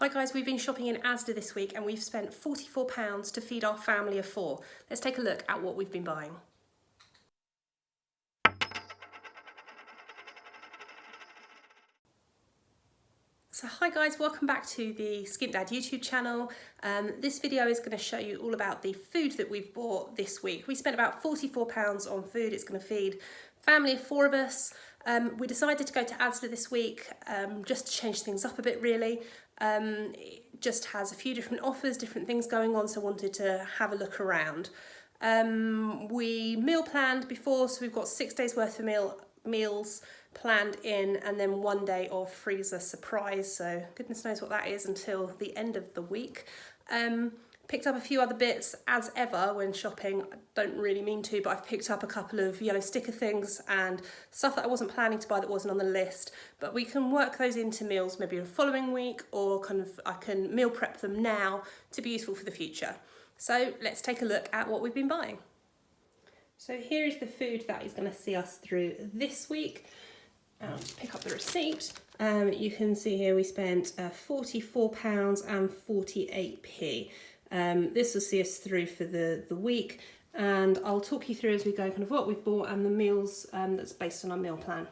Hi guys, we've been shopping in Asda this week and we've spent £44 to feed our family of 4. Let's take a look at what we've been buying. So hi guys, welcome back to the Skint Dad YouTube channel. This video is going to show you all about the food that we've bought this week. We spent about £44 on food. It's going to feed a family of 4 of us. We decided to go to Asda this week just to change things up a bit really. It just has a few different offers, different things going on, so I wanted to have a look around. We meal planned before, so we've got 6 days worth of meals planned in, and then 1 day of freezer surprise, so goodness knows what that is until the end of the week. Picked up a few other bits as ever when shopping. I don't really mean to, but I've picked up a couple of yellow sticker things and stuff that I wasn't planning to buy that wasn't on the list, but we can work those into meals maybe the following week, or I can meal prep them now to be useful for the future. So let's take a look at what we've been buying. So here is the food that is going to see us through this week. I'll just pick up the receipt. You can see here we spent £44.48. This will see us through for the week, and I'll talk you through as we go kind of what we've bought and the meals that's based on our meal plan.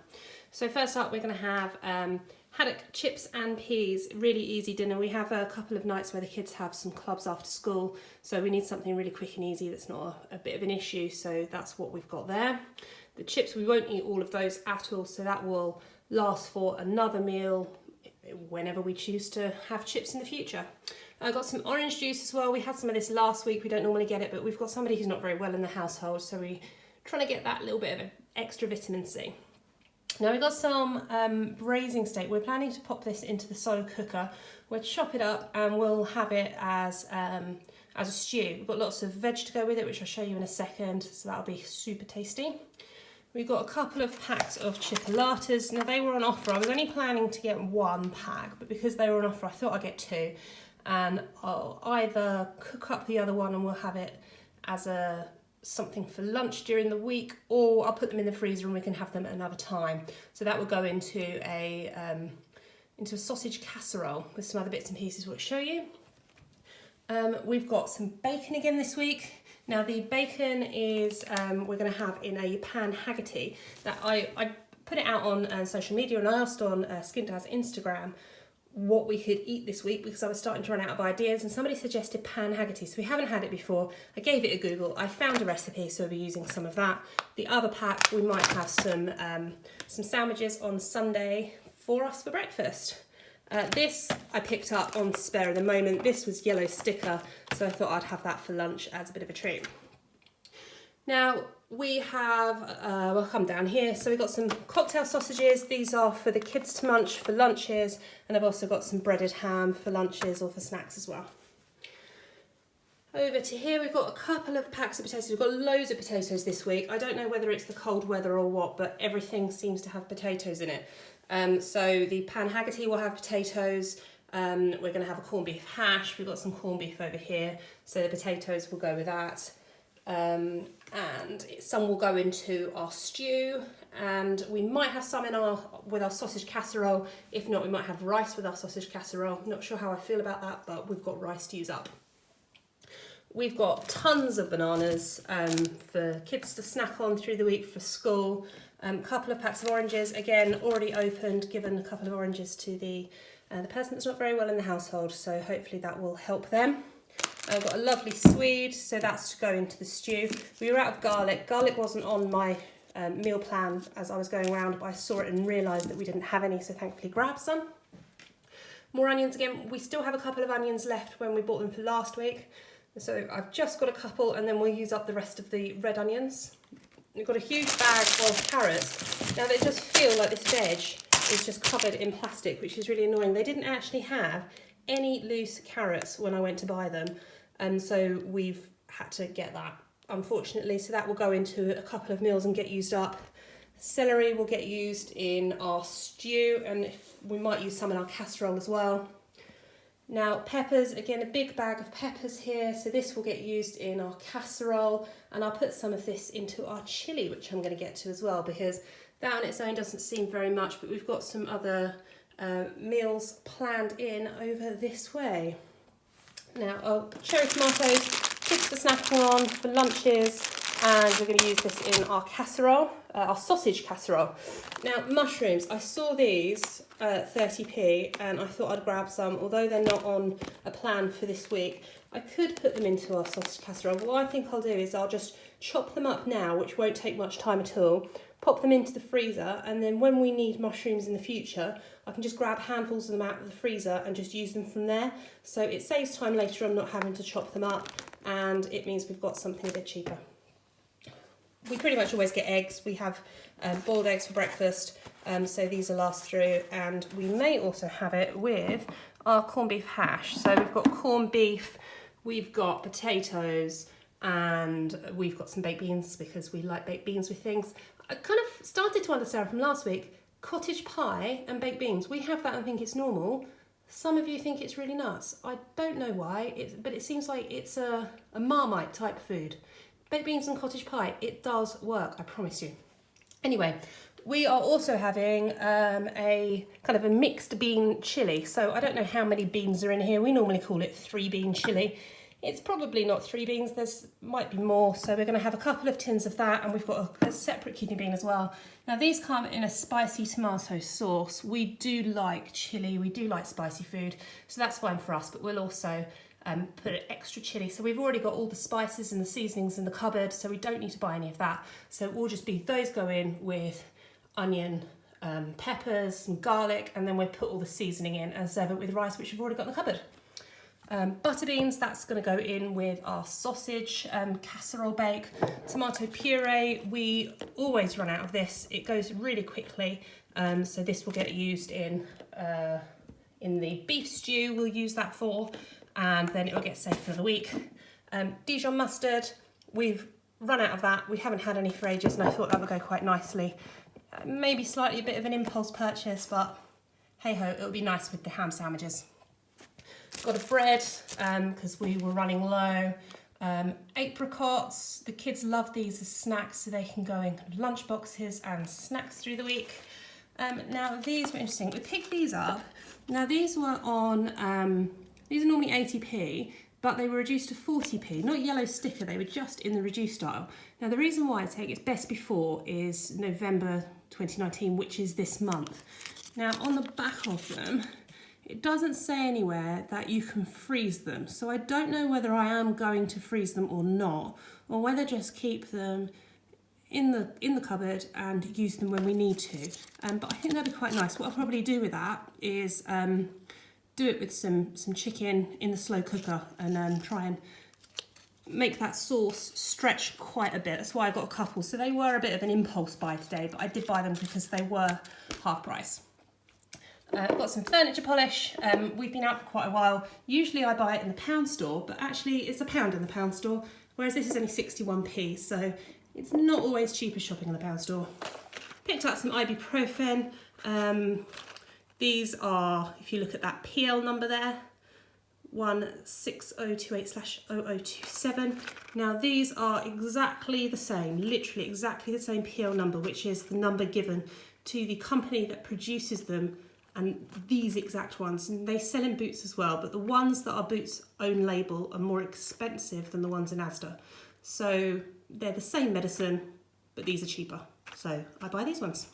So first up, we're going to have haddock, chips and peas, really easy dinner. We have a couple of nights where the kids have some clubs after school, so we need something really quick and easy that's not a bit of an issue, so that's what we've got there. The chips, we won't eat all of those at all, so that will last for another meal whenever we choose to have chips in the future. I got some orange juice as well. We had some of this last week. We don't normally get it, but we've got somebody who's not very well in the household, so we're trying to get that little bit of extra vitamin C. Now we've got some braising steak. We're planning to pop this into the slow cooker. We'll chop it up and we'll have it as a stew. We've got lots of veg to go with it, which I'll show you in a second, so that'll be super tasty. We've got a couple of packs of chocolates. Now they were on offer. I was only planning to get 1 pack, but because they were on offer, I thought I'd get 2. And I'll either cook up the other one and we'll have it as something for lunch during the week, or I'll put them in the freezer and we can have them at another time. So that will go into a sausage casserole with some other bits and pieces we'll show you. We've got some bacon again this week. Now the bacon is we're going to have in a pan haggity. That I put it out on social media, and I asked on Skint Dad's Instagram what we could eat this week because I was starting to run out of ideas, and somebody suggested pan haggity, so we haven't had it before. I gave it a Google, I found a recipe, so we'll be using some of that. The other pack, we might have some sandwiches on Sunday for us for breakfast. This I picked up on spare at the moment. This was yellow sticker, so I thought I'd have that for lunch as a bit of a treat. Now we have, we'll come down here, so we've got some cocktail sausages. These are for the kids to munch for lunches, and I've also got some breaded ham for lunches or for snacks as well. Over to here, we've got a couple of packs of potatoes. We've got loads of potatoes this week. I don't know whether it's the cold weather or what, but everything seems to have potatoes in it. So the pan haggity will have potatoes. We're going to have a corned beef hash. We've got some corned beef over here, so the potatoes will go with that. And some will go into our stew, and we might have some with our sausage casserole. If not, we might have rice with our sausage casserole. Not sure how I feel about that, but we've got rice to use up. We've got tons of bananas for kids to snack on through the week for school. Couple of packs of oranges, again already opened, given a couple of oranges to the person that's not very well in the household, so hopefully that will help them. I've got a lovely swede, so that's to go into the stew. We were out of garlic. Garlic wasn't on my meal plan as I was going around, but I saw it and realised that we didn't have any, so thankfully grabbed some. More onions again. We still have a couple of onions left when we bought them for last week, so I've just got a couple, and then we'll use up the rest of the red onions. We've got a huge bag of carrots. Now they just feel like this veg is just covered in plastic, which is really annoying. They didn't actually have any loose carrots when I went to buy them, and so we've had to get that, unfortunately. So that will go into a couple of meals and get used up. Celery will get used in our stew, and we might use some in our casserole as well. Now peppers, again a big bag of peppers here, so this will get used in our casserole, and I'll put some of this into our chilli, which I'm going to get to as well, because that on its own doesn't seem very much, but we've got some other meals planned in over this way. Now, cherry tomatoes, kids for snacking on, for lunches, and we're going to use this in our casserole, our sausage casserole. Now, mushrooms, I saw these at 30p and I thought I'd grab some, although they're not on a plan for this week. I could put them into our sausage casserole, but what I think I'll do is I'll just chop them up now, which won't take much time at all, pop them into the freezer, and then when we need mushrooms in the future, I can just grab handfuls of them out of the freezer and just use them from there. So it saves time later on not having to chop them up, and it means we've got something a bit cheaper. We pretty much always get eggs. We have boiled eggs for breakfast, so these will last through, and we may also have it with our corned beef hash. So we've got corned beef, we've got potatoes, and we've got some baked beans because we like baked beans with things. I kind of started to understand from last week, cottage pie and baked beans. We have that and think it's normal. Some of you think it's really nuts. I don't know why, but it seems like it's a Marmite type food. Baked beans and cottage pie, it does work, I promise you. Anyway, we are also having a kind of a mixed bean chilli. So I don't know how many beans are in here. We normally call it 3-bean chilli. It's probably not 3 beans, there's might be more. So we're gonna have a couple of tins of that, and we've got a separate kidney bean as well. Now these come in a spicy tomato sauce. We do like chilli, we do like spicy food, so that's fine for us, but we'll also put extra chilli. So we've already got all the spices and the seasonings in the cupboard, so we don't need to buy any of that. So it will just be those go in with onion, peppers, some garlic, and then we'll put all the seasoning in and serve it with rice, which we've already got in the cupboard. Butter beans, that's going to go in with our sausage casserole bake. Tomato puree, we always run out of this. It goes really quickly, so this will get used in the beef stew. We'll use that for, and then it'll get saved for the week. Dijon mustard, we've run out of that. We haven't had any for ages, and I thought that would go quite nicely. Maybe slightly a bit of an impulse purchase, but hey ho, it'll be nice with the ham sandwiches. Got a bread because we were running low. Apricots, the kids love these as snacks, so they can go in lunch boxes and snacks through the week. Now these were interesting. We picked these up. Now these were on, these are normally 80p, but they were reduced to 40p. Not yellow sticker, they were just in the reduced style. Now the reason why I take its best before is November 2019, which is this month. Now on the back of them, it doesn't say anywhere that you can freeze them. So I don't know whether I am going to freeze them or not, or whether just keep them in the cupboard and use them when we need to. But I think that'd be quite nice. What I'll probably do with that is do it with some chicken in the slow cooker and try and make that sauce stretch quite a bit. That's why I got a couple. So they were a bit of an impulse buy today, but I did buy them because they were half price. I've got some furniture polish. We've been out for quite a while. Usually I buy it in the pound store, but actually it's £1 in the pound store, whereas this is only 61p, so it's not always cheaper shopping in the pound store. Picked up some ibuprofen. These are, if you look at that PL number there, 16028/0027. Now these are exactly the same, literally exactly the same PL number, which is the number given to the company that produces them, and these exact ones. And they sell in Boots as well, but the ones that are Boots' own label are more expensive than the ones in Asda. So they're the same medicine, but these are cheaper. So I buy these ones.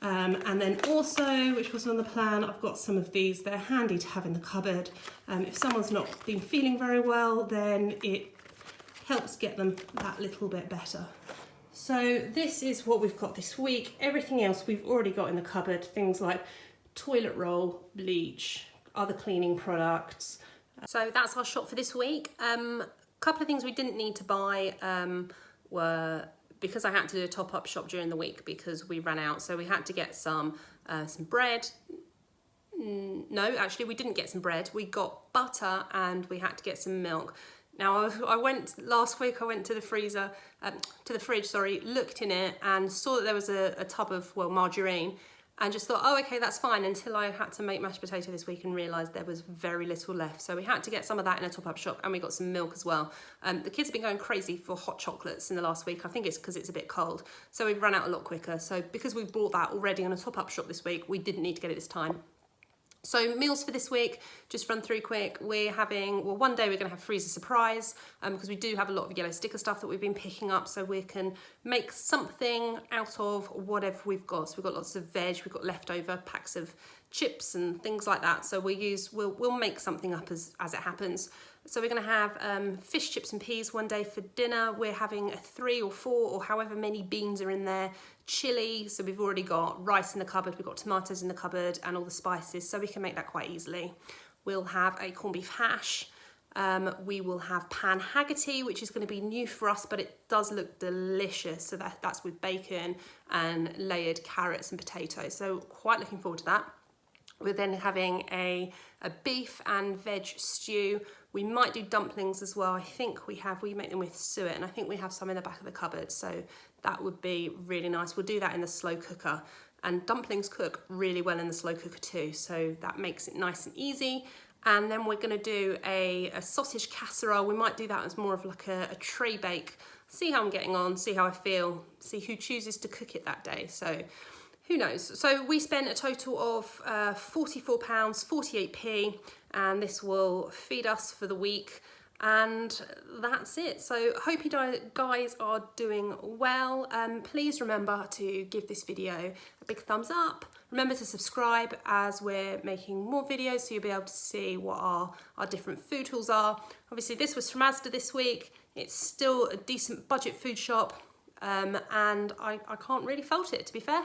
And then also, which wasn't on the plan, I've got some of these. They're handy to have in the cupboard. If someone's not been feeling very well, then it helps get them that little bit better. So this is what we've got this week. Everything else we've already got in the cupboard, things like toilet roll, bleach, other cleaning products. So that's our shop for this week. Couple of things we didn't need to buy were, because I had to do a top-up shop during the week because we ran out, so we had to get some bread. No, actually we didn't get some bread. We got butter and we had to get some milk. Now last week I went to the freezer, to the fridge, sorry, looked in it and saw that there was a tub of, well, margarine, and just thought, oh, okay, that's fine, until I had to make mashed potato this week and realised there was very little left. So we had to get some of that in a top-up shop, and we got some milk as well. The kids have been going crazy for hot chocolates in the last week. I think it's because it's a bit cold. So we've run out a lot quicker. So because we've bought that already on a top-up shop this week, we didn't need to get it this time. So meals for this week, just run through quick. We're having, well, one day we're going to have freezer surprise because we do have a lot of yellow sticker stuff that we've been picking up, so we can make something out of whatever we've got. So we've got lots of veg, we've got leftover packs of chips and things like that. So we'll make something up as it happens. So we're going to have fish, chips and peas one day for dinner. We're having a 3 or 4 or however many beans are in there. Chilli, so we've already got rice in the cupboard, we've got tomatoes in the cupboard and all the spices, so we can make that quite easily. We'll have a corned beef hash. We will have pan haggerty, which is going to be new for us, but it does look delicious. So that's with bacon and layered carrots and potatoes. So quite looking forward to that. We're then having a beef and veg stew. We might do dumplings as well. I think we make them with suet, and I think we have some in the back of the cupboard. So that would be really nice. We'll do that in the slow cooker. And dumplings cook really well in the slow cooker too. So that makes it nice and easy. And then we're going to do a sausage casserole. We might do that as more of like a tray bake. See how I'm getting on, see how I feel, see who chooses to cook it that day. So who knows? So we spent a total of £44, 48p, and this will feed us for the week. And that's it. So hope you guys are doing well. Please remember to give this video a big thumbs up. Remember to subscribe as we're making more videos, so you'll be able to see what our different food hauls are. Obviously this was from Asda this week. It's still a decent budget food shop, and I can't really fault it, to be fair.